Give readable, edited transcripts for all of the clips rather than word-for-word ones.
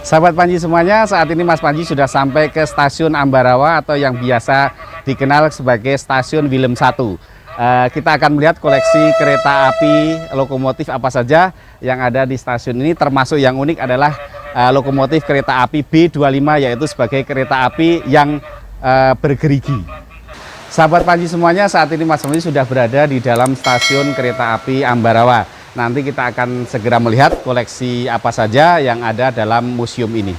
Sahabat Panji semuanya, saat ini Mas Panji sudah sampai ke stasiun Ambarawa atau yang biasa dikenal sebagai stasiun Willem 1. Kita akan melihat koleksi kereta api lokomotif apa saja yang ada di stasiun ini, termasuk yang unik adalah lokomotif kereta api B25, yaitu sebagai kereta api yang bergerigi. Sahabat Panji semuanya, saat ini Mas Panji sudah berada di dalam stasiun kereta api Ambarawa. Nanti kita akan segera melihat koleksi apa saja yang ada dalam museum ini.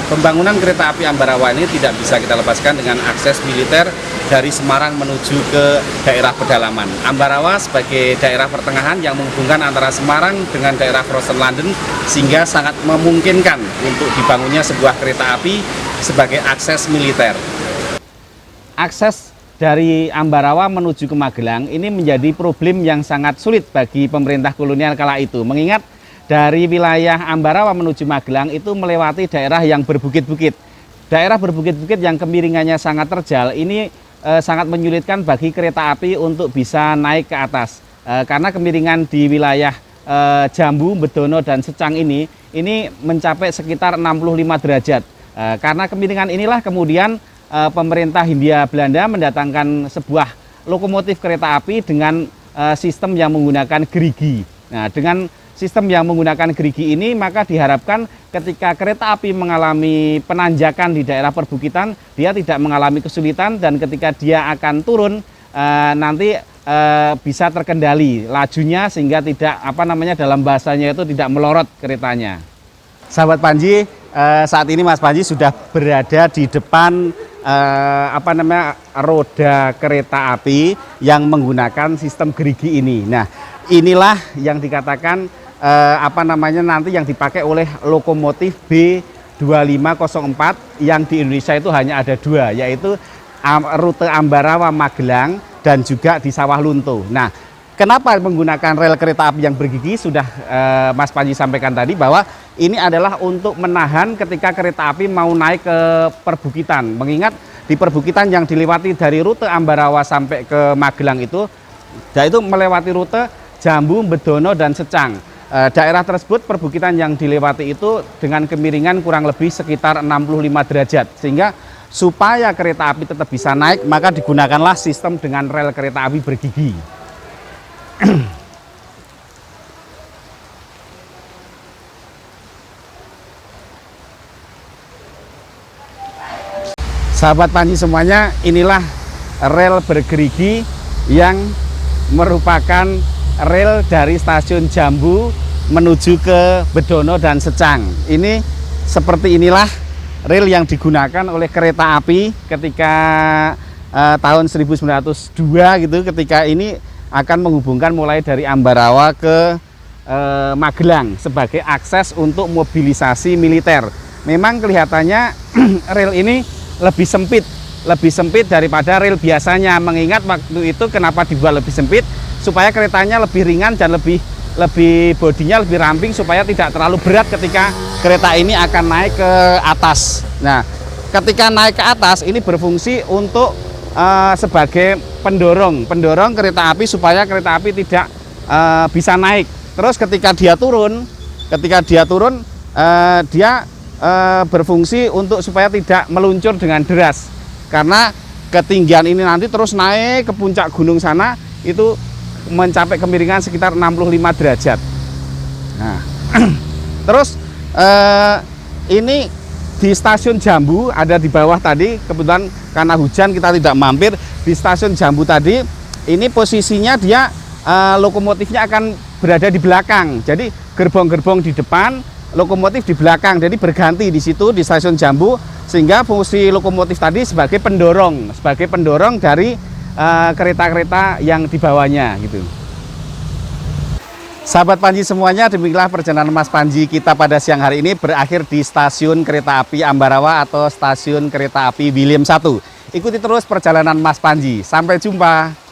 Pembangunan kereta api Ambarawa ini tidak bisa kita lepaskan dengan akses militer dari Semarang menuju ke daerah pedalaman. Ambarawa sebagai daerah pertengahan yang menghubungkan antara Semarang dengan daerah Frozen London, sehingga sangat memungkinkan untuk dibangunnya sebuah kereta api sebagai akses militer. Akses dari Ambarawa menuju ke Magelang ini menjadi problem yang sangat sulit bagi pemerintah kolonial kala itu, mengingat dari wilayah Ambarawa menuju Magelang itu melewati daerah yang berbukit-bukit. Daerah berbukit-bukit yang kemiringannya sangat terjal ini sangat menyulitkan bagi kereta api untuk bisa naik ke atas. Karena kemiringan di wilayah Jambu, Bedono, dan Secang ini mencapai sekitar 65 derajat. Karena kemiringan inilah kemudian pemerintah Hindia Belanda mendatangkan sebuah lokomotif kereta api dengan sistem yang menggunakan gerigi. Nah, dengan sistem yang menggunakan gerigi ini, maka diharapkan ketika kereta api mengalami penanjakan di daerah perbukitan, dia tidak mengalami kesulitan, dan ketika dia akan turun nanti bisa terkendali lajunya sehingga tidak dalam bahasanya itu tidak melorot keretanya. Sahabat Panji, saat ini Mas Panji sudah berada di depan roda kereta api yang menggunakan sistem gerigi ini. Nah, inilah yang dikatakan nanti yang dipakai oleh lokomotif B2504 yang di Indonesia itu hanya ada dua, yaitu rute Ambarawa Magelang dan juga di Sawah Lunto. Nah, kenapa menggunakan rel kereta api yang bergigi? Sudah Mas Panji sampaikan tadi bahwa ini adalah untuk menahan ketika kereta api mau naik ke perbukitan, mengingat di perbukitan yang dilewati dari rute Ambarawa sampai ke Magelang itu, yaitu melewati rute Jambu, Bedono, dan Secang. Daerah tersebut, perbukitan yang dilewati itu dengan kemiringan kurang lebih sekitar 65 derajat, sehingga supaya kereta api tetap bisa naik, maka digunakanlah sistem dengan rel kereta api bergigi. Sahabat Panji semuanya, inilah rel bergerigi yang merupakan rel dari stasiun Jambu menuju ke Bedono dan Secang. Ini seperti inilah rel yang digunakan oleh kereta api ketika tahun 1902 gitu, ketika ini akan menghubungkan mulai dari Ambarawa ke Magelang sebagai akses untuk mobilisasi militer. Memang kelihatannya rel ini lebih sempit daripada rel biasanya, mengingat waktu itu kenapa dibuat lebih sempit, supaya keretanya lebih ringan dan lebih bodinya lebih ramping, supaya tidak terlalu berat ketika kereta ini akan naik ke atas. Nah, ketika naik ke atas ini berfungsi untuk sebagai pendorong kereta api supaya kereta api tidak bisa naik. Terus ketika dia turun dia berfungsi untuk supaya tidak meluncur dengan deras, karena ketinggian ini nanti terus naik ke puncak gunung sana itu mencapai kemiringan sekitar 65 derajat. Nah, terus ini di stasiun Jambu ada di bawah tadi, kebetulan karena hujan kita tidak mampir di stasiun Jambu tadi. Ini posisinya dia lokomotifnya akan berada di belakang. Jadi gerbong-gerbong di depan, lokomotif di belakang. Jadi berganti di situ di stasiun Jambu, sehingga fungsi lokomotif tadi sebagai pendorong dari kereta-kereta yang dibawanya gitu. Sahabat Panji semuanya, demikianlah perjalanan Mas Panji kita pada siang hari ini berakhir di stasiun kereta api Ambarawa atau stasiun kereta api William I. Ikuti terus perjalanan Mas Panji. Sampai jumpa.